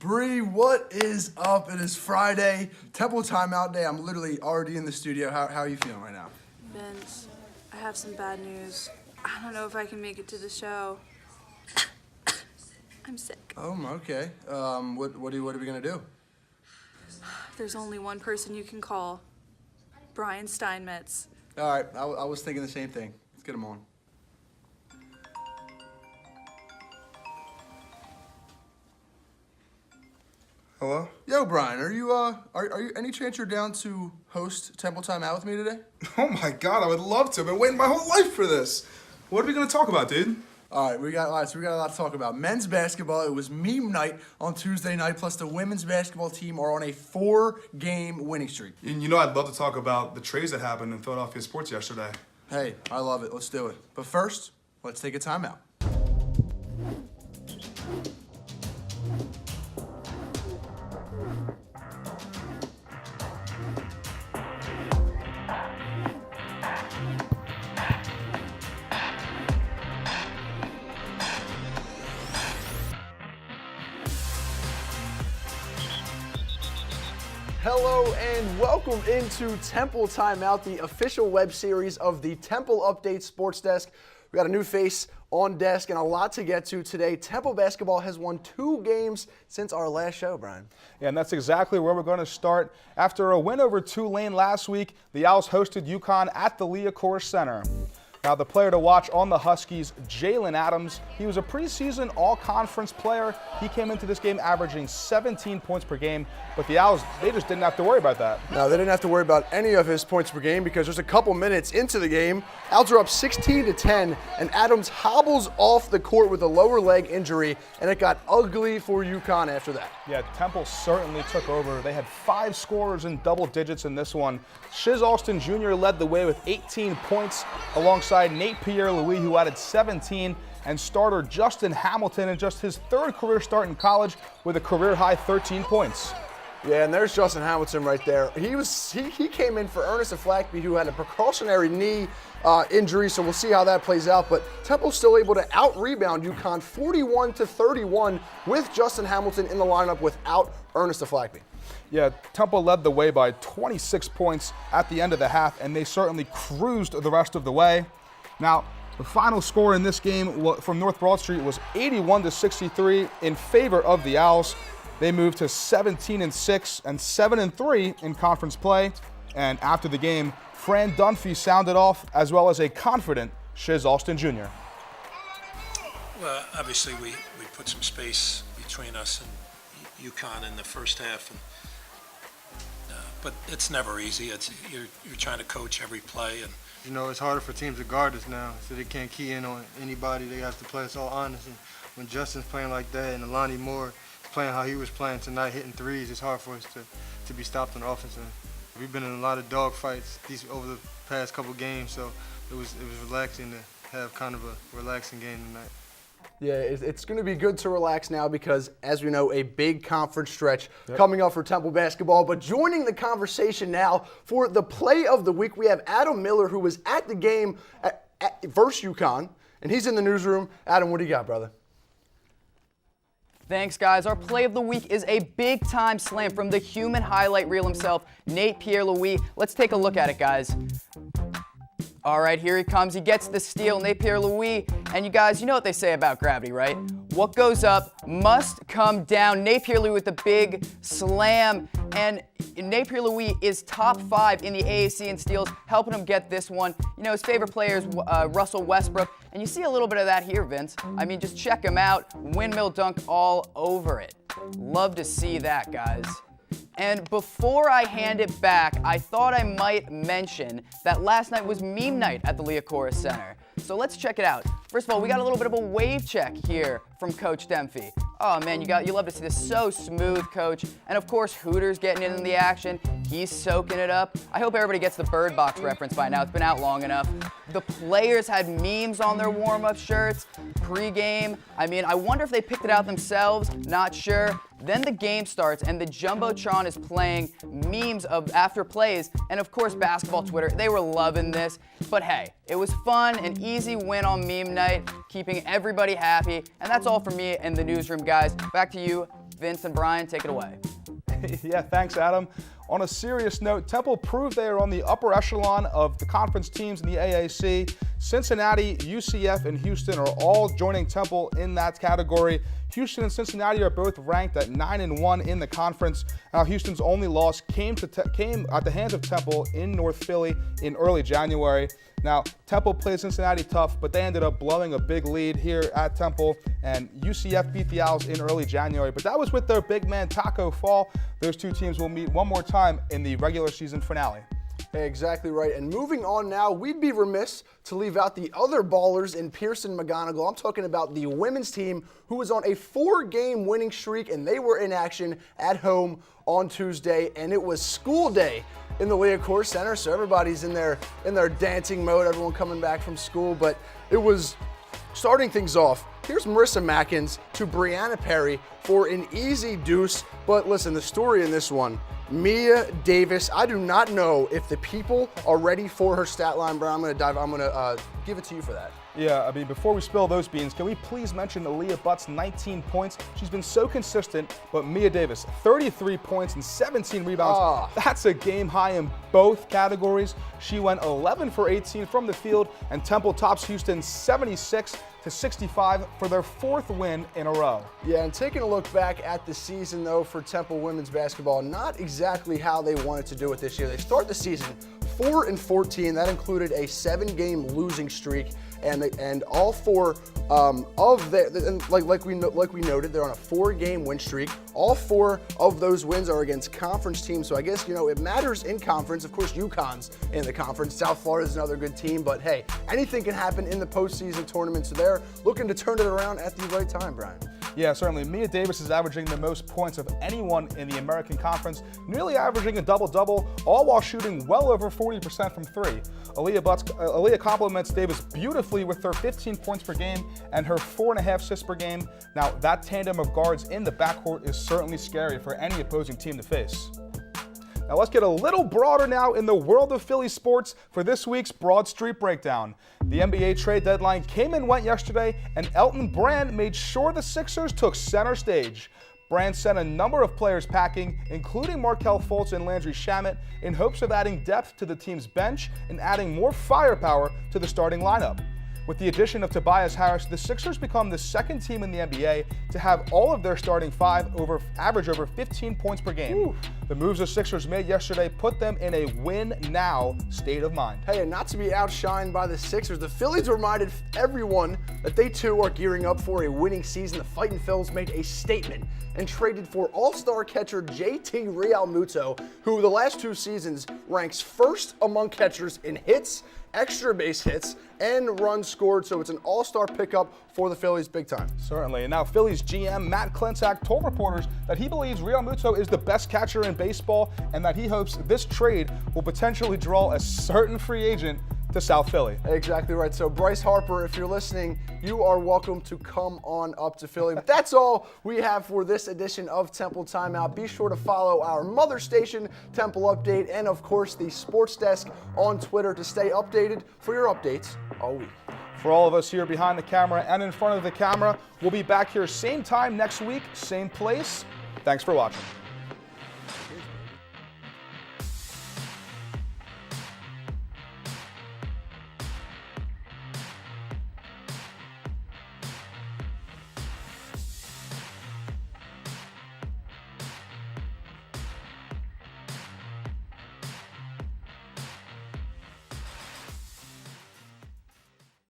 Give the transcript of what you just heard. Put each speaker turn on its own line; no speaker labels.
Bree, what is up? It is Friday, Temple Timeout Day. I'm literally already in the studio. How are you feeling right now?
Vince, I have some bad news. I don't know if I can make it to the show. I'm sick.
Oh, okay. What are we gonna do?
There's only one person you can call. Brian Steinmetz.
All right, I was thinking the same thing. Let's get him on.
Hello?
Yo, Brian, are you any chance you're down to host Temple Timeout with me today?
Oh my God, I would love to. I've been waiting my whole life for this. What are we gonna talk about, dude?
All right, we got a lot to talk about. Men's basketball, it was meme night on Tuesday night, plus the women's basketball team are on a 4-game winning streak.
And you know I'd love to talk about the trades that happened in Philadelphia sports yesterday.
Hey, I love it. Let's do it. But first, let's take a timeout. Hello and welcome into Temple Timeout, the official web series of the Temple Update Sports Desk. We got a new face on desk and a lot to get to today. Temple basketball has won 2 games since our last show, Brian.
Yeah, and that's exactly where we're going to start. After a win over Tulane last week, the Owls hosted UConn at the Liacouras Center. Now, the player to watch on the Huskies, Jalen Adams, he was a preseason all-conference player. He came into this game averaging 17 points per game, but the Owls, they just didn't have to worry about that.
No, they didn't have to worry about any of his points per game because just a couple minutes into the game, Owls are up 16-10, and Adams hobbles off the court with a lower leg injury, and it got ugly for UConn after that.
Yeah, Temple certainly took over. They had 5 scorers in double digits in this one. Shiz Alston Jr. led the way with 18 points alongside Nate Pierre-Louis, who added 17, and starter Justin Hamilton in just his 3rd career start in college with a career-high 13 points.
Yeah, and there's Justin Hamilton right there. He came in for Ernest Flackby, who had a precautionary knee injury, so we'll see how that plays out. But Temple's still able to out-rebound UConn 41-31 with Justin Hamilton in the lineup without Ernest Flackby.
Yeah, Temple led the way by 26 points at the end of the half, and they certainly cruised the rest of the way. Now, the final score in this game from North Broad Street was 81-63 in favor of the Owls. They moved to 17-6 and 7-3 in conference play. And after the game, Fran Dunphy sounded off, as well as a confident Shiz Alston Jr.
Well, obviously we put some space between us and UConn in the first half, but it's never easy. You're trying to coach every play, and
you know, it's harder for teams to guard us now, so they can't key in on anybody. They have to play us all honest. And when Justin's playing like that and Alani Moore is playing how he was playing tonight, hitting threes, it's hard for us to be stopped on the offensive end. We've been in a lot of dog fights over the past couple games, so it was relaxing to have kind of a relaxing game tonight.
Yeah, it's going to be good to relax now because, as we know, a big conference stretch coming up for Temple basketball. But joining the conversation now for the play of the week, we have Adam Miller, who was at the game versus UConn, and he's in the newsroom. Adam, what do you got, brother?
Thanks, guys. Our play of the week is a big-time slam from the human highlight reel himself, Nate Pierre-Louis. Let's take a look at it, guys. All right, here he comes. He gets the steal, Nate Pierre-Louis. And you guys, you know what they say about gravity, right? What goes up must come down. Nate Pierre-Louis with the big slam. And Nate Pierre-Louis is top 5 in the AAC in steals, helping him get this one. You know, his favorite player is Russell Westbrook. And you see a little bit of that here, Vince. I mean, just check him out. Windmill dunk all over it. Love to see that, guys. And before I hand it back, I thought I might mention that last night was meme night at the Liacouras Center. So let's check it out. First of all, we got a little bit of a wave check here from Coach Dempsey. Oh man, you love to see this. So smooth, Coach. And of course, Hooters getting in the action. He's soaking it up. I hope everybody gets the Bird Box reference by now. It's been out long enough. The players had memes on their warm-up shirts, pre-game. I mean, I wonder if they picked it out themselves. Not sure. Then the game starts, and the Jumbotron is playing memes of after plays. And of course, basketball Twitter, they were loving this. But hey, it was fun, an easy win on meme night, keeping everybody happy. And that's all from me in the newsroom, guys. Back to you, Vince and Brian, take it away.
Yeah, thanks, Adam. On a serious note, Temple proved they are on the upper echelon of the conference teams in the AAC. Cincinnati, UCF, and Houston are all joining Temple in that category. Houston and Cincinnati are both ranked at 9-1 in the conference. Now, Houston's only loss came at the hands of Temple in North Philly in early January. Now, Temple played Cincinnati tough, but they ended up blowing a big lead here at Temple, and UCF beat the Owls in early January. But that was with their big man, Taco Fall. Those two teams will meet one more time in the regular season finale.
Exactly right. And moving on now, we'd be remiss to leave out the other ballers in Pearson McGonigal. I'm talking about the women's team, who was on a 4-game winning streak, and they were in action at home on Tuesday, and it was school day in the Leocore Center, so everybody's in their dancing mode, everyone coming back from school. But it was starting things off. Here's Marissa Mackins to Brianna Perry for an easy deuce. But listen, the story in this one, Mia Davis, I do not know if the people are ready for her stat line, but I'm going to give it to you for that.
Yeah, I mean, before we spill those beans, can we please mention Aaliyah Butt's 19 points? She's been so consistent, but Mia Davis, 33 points and 17 rebounds. That's a game high in both categories. She went 11 for 18 from the field, and Temple tops Houston 76-65 for their 4th win in a row.
Yeah, and taking a look back at the season, though, for Temple women's basketball, not exactly how they wanted to do it this year. They start the season 4-14. That included a 7-game losing streak, and all 4 of the like we noted, they're on a 4-game win streak. All 4 of those wins are against conference teams, so I guess it matters in conference. Of course, UConn's in the conference. South Florida's another good team, but hey, anything can happen in the postseason tournament. So they're looking to turn it around at the right time, Brian.
Yeah, certainly. Mia Davis is averaging the most points of anyone in the American Conference, nearly averaging a double-double, all while shooting well over 40% from 3. Aaliyah complements Davis beautifully with her 15 points per game and her 4.5 assists per game. Now, that tandem of guards in the backcourt is certainly scary for any opposing team to face. Now let's get a little broader now in the world of Philly sports for this week's Broad Street Breakdown. The NBA trade deadline came and went yesterday, and Elton Brand made sure the Sixers took center stage. Brand sent a number of players packing, including Markelle Fultz and Landry Shamet, in hopes of adding depth to the team's bench and adding more firepower to the starting lineup. With the addition of Tobias Harris, the Sixers become the 2nd team in the NBA to have all of their starting 5 average over 15 points per game. Ooh. The moves the Sixers made yesterday put them in a win-now state of mind.
Hey, and not to be outshined by the Sixers, the Phillies reminded everyone that they too are gearing up for a winning season. The Fightin' Phils made a statement and traded for all-star catcher JT Realmuto, who the last 2 seasons ranks 1st among catchers in hits, extra base hits, and runs scored, so it's an all-star pickup for the Phillies big time.
Certainly. And now Phillies GM Matt Klentak told reporters that he believes Realmuto is the best catcher in baseball and that he hopes this trade will potentially draw a certain free agent to South Philly.
Exactly right. So Bryce Harper, if you're listening, you are welcome to come on up to Philly. But that's all we have for this edition of Temple Timeout. Be sure to follow our mother station, Temple Update, and of course the Sports Desk on Twitter to stay updated for your updates all week.
For all of us here behind the camera and in front of the camera, we'll be back here same time next week, same place. Thanks for watching.